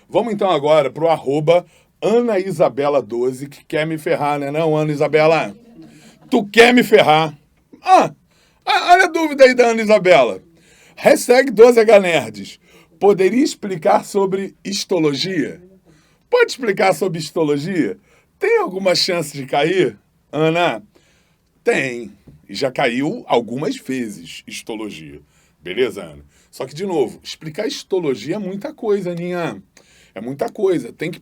Vamos então agora pro @AnaIsabela12, que quer me ferrar, né não, Ana Isabela? Tu quer me ferrar. Olha a dúvida aí da Ana Isabela. Hashtag 12HNerds. Poderia explicar sobre histologia? Pode explicar sobre histologia? Tem alguma chance de cair, Ana? Tem. E já caiu algumas vezes histologia. Beleza, Ana? Só que, de novo, explicar histologia é muita coisa, Aninha. É muita coisa. Tem que,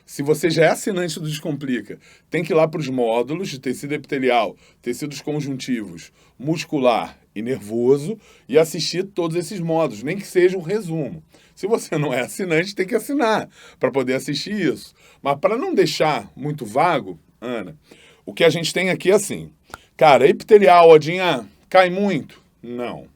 se você já é assinante do Descomplica, tem que ir lá para os módulos de tecido epitelial, tecidos conjuntivos, muscular e nervoso e assistir todos esses módulos, nem que seja um resumo. Se você não é assinante, tem que assinar para poder assistir isso. Mas para não deixar muito vago, Ana, o que a gente tem aqui é assim. Cara, epitelial, Odinha, cai muito? Não.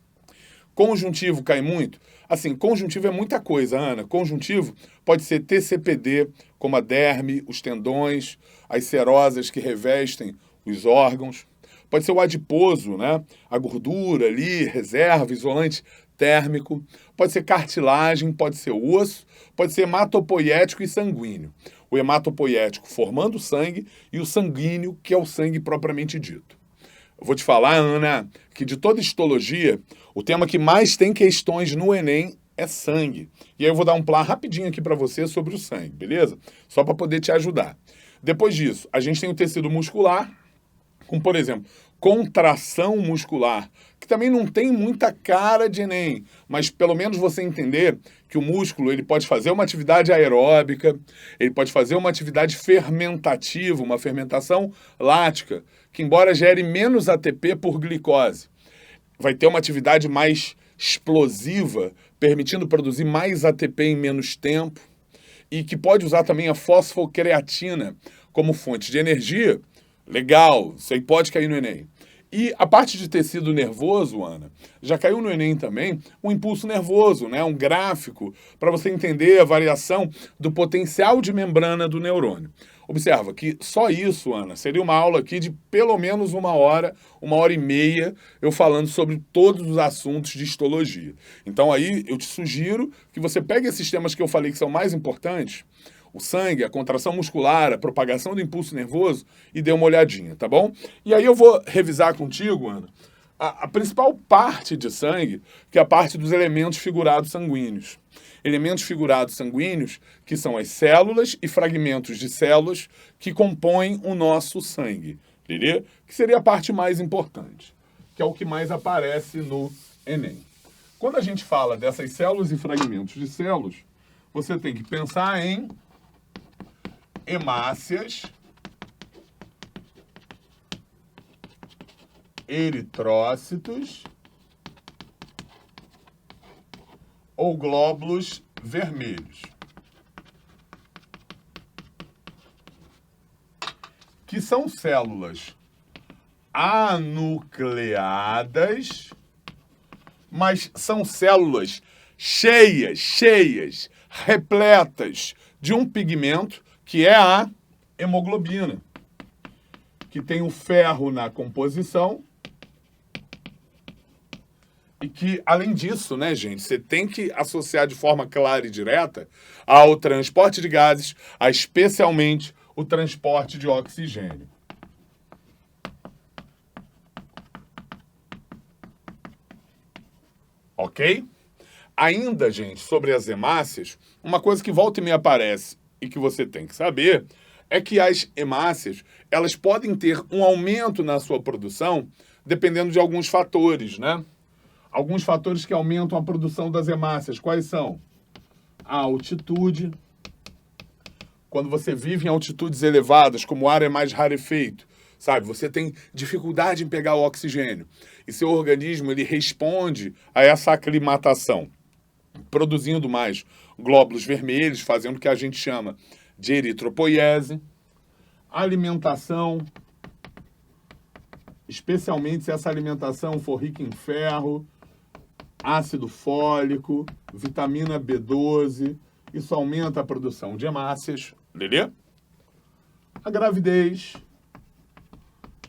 Conjuntivo cai muito? Assim, conjuntivo é muita coisa, Ana. Conjuntivo pode ser TCPD, como a derme, os tendões, as serosas que revestem os órgãos. Pode ser o adiposo, né? A gordura ali, reserva, isolante térmico. Pode ser cartilagem, pode ser osso, pode ser hematopoiético e sanguíneo. O hematopoiético formando sangue e o sanguíneo, que é o sangue propriamente dito. Eu vou te falar, Ana, que de toda histologia, o tema que mais tem questões no Enem é sangue. E aí eu vou dar um plá rapidinho aqui para você sobre o sangue, beleza? Só para poder te ajudar. Depois disso, a gente tem o tecido muscular, como, por exemplo, contração muscular, que também não tem muita cara de Enem, mas pelo menos você entender que o músculo ele pode fazer uma atividade aeróbica, ele pode fazer uma atividade fermentativa, uma fermentação lática, que embora gere menos ATP por glicose, vai ter uma atividade mais explosiva, permitindo produzir mais ATP em menos tempo, e que pode usar também a fosfocreatina como fonte de energia. Legal, isso aí pode cair no Enem. E a parte de tecido nervoso, Ana, já caiu no Enem também um impulso nervoso, né? Um gráfico para você entender a variação do potencial de membrana do neurônio. Observa que só isso, Ana, seria uma aula aqui de pelo menos 1 hora e meia, eu falando sobre todos os assuntos de histologia. Então aí eu te sugiro que você pegue esses temas que eu falei que são mais importantes, o sangue, a contração muscular, a propagação do impulso nervoso e dê uma olhadinha, tá bom? E aí eu vou revisar contigo, Ana, a principal parte de sangue, que é a parte dos elementos figurados sanguíneos. Elementos figurados sanguíneos, que são as células e fragmentos de células que compõem o nosso sangue, entendeu? Que seria a parte mais importante, que é o que mais aparece no Enem. Quando a gente fala dessas células e fragmentos de células, você tem que pensar em hemácias, eritrócitos ou glóbulos vermelhos, que são células anucleadas, mas são células cheias, repletas de um pigmento que é a hemoglobina, que tem o ferro na composição e que, além disso, né, gente, você tem que associar de forma clara e direta ao transporte de gases, a especialmente o transporte de oxigênio. Ok? Ainda, gente, sobre as hemácias, uma coisa que volta e meia aparece e que você tem que saber é que as hemácias, elas podem ter um aumento na sua produção dependendo de alguns fatores, né? Alguns fatores que aumentam a produção das hemácias, quais são? A altitude. Quando você vive em altitudes elevadas, como o ar é mais rarefeito, sabe? Você tem dificuldade em pegar o oxigênio. E seu organismo, ele responde a essa aclimatação, produzindo mais glóbulos vermelhos, fazendo o que a gente chama de eritropoiese. Alimentação, especialmente se essa alimentação for rica em ferro, ácido fólico, vitamina B12, isso aumenta a produção de hemácias, entendeu? A gravidez,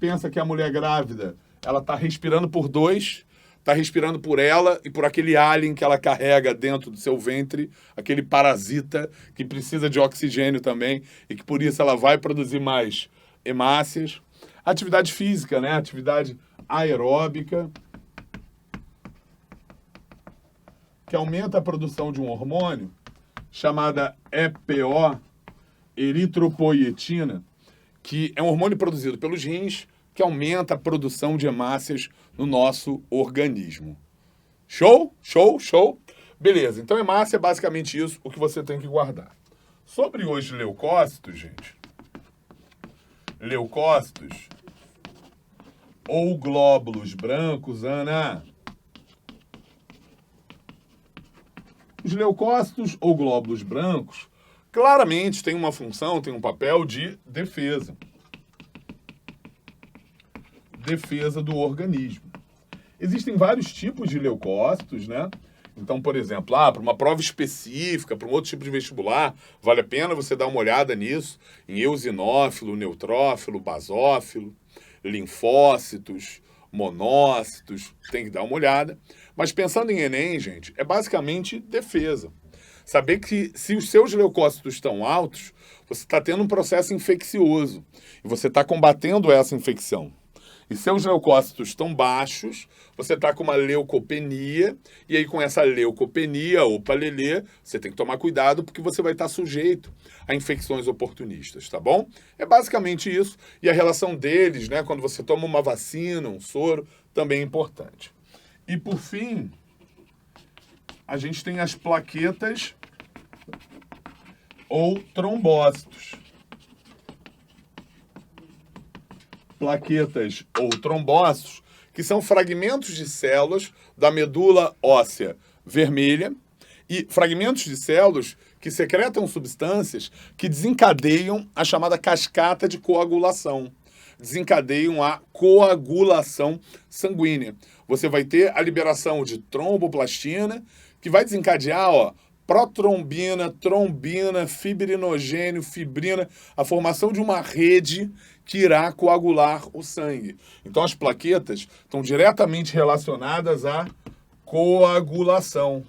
pensa que a mulher grávida, ela está respirando por 2, está respirando por ela e por aquele alien que ela carrega dentro do seu ventre, aquele parasita que precisa de oxigênio também e que por isso ela vai produzir mais hemácias. Atividade física, né? Atividade aeróbica, que aumenta a produção de um hormônio chamada EPO, eritropoietina, que é um hormônio produzido pelos rins, que aumenta a produção de hemácias no nosso organismo. Show? Show? Show? Beleza, então hemácia é basicamente isso, o que você tem que guardar. Sobre os leucócitos, gente. Leucócitos ou glóbulos brancos, Ana. Os leucócitos ou glóbulos brancos claramente têm uma função, têm um papel de defesa. Defesa do organismo. Existem vários tipos de leucócitos, né? Então, por exemplo, para uma prova específica, para um outro tipo de vestibular, vale a pena você dar uma olhada nisso, em eosinófilo, neutrófilo, basófilo, linfócitos, monócitos, tem que dar uma olhada. Mas pensando em Enem, gente, é basicamente defesa. Saber que se os seus leucócitos estão altos, você está tendo um processo infeccioso e você está combatendo essa infecção. E seus leucócitos estão baixos, você está com uma leucopenia, e aí com essa leucopenia, ou palelê, você tem que tomar cuidado porque você vai estar sujeito a infecções oportunistas, tá bom? É basicamente isso, e a relação deles, né, quando você toma uma vacina, um soro, também é importante. E por fim, a gente tem as plaquetas ou trombócitos. Plaquetas ou trombócitos, que são fragmentos de células da medula óssea vermelha e fragmentos de células que secretam substâncias que desencadeiam a chamada cascata de coagulação. Desencadeiam a coagulação sanguínea. Você vai ter a liberação de tromboplastina, que vai desencadear, protrombina, trombina, fibrinogênio, fibrina, a formação de uma rede que irá coagular o sangue. Então, as plaquetas estão diretamente relacionadas à coagulação.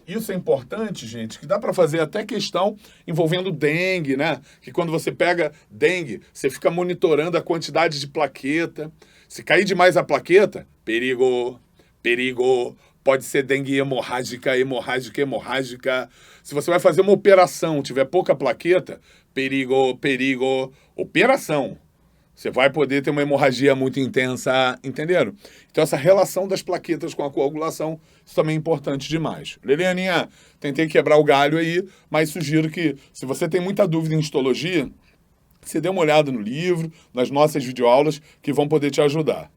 Isso é importante, gente, que dá para fazer até questão envolvendo dengue, né? Que quando você pega dengue, você fica monitorando a quantidade de plaqueta. Se cair demais a plaqueta, perigo, perigo. Pode ser dengue hemorrágica, hemorrágica, hemorrágica. Se você vai fazer uma operação, tiver pouca plaqueta, perigo, perigo. Operação. Você vai poder ter uma hemorragia muito intensa, entenderam? Então, essa relação das plaquetas com a coagulação, isso também é importante demais. Lelianinha, tentei quebrar o galho aí, mas sugiro que, se você tem muita dúvida em histologia, você dê uma olhada no livro, nas nossas videoaulas, que vão poder te ajudar.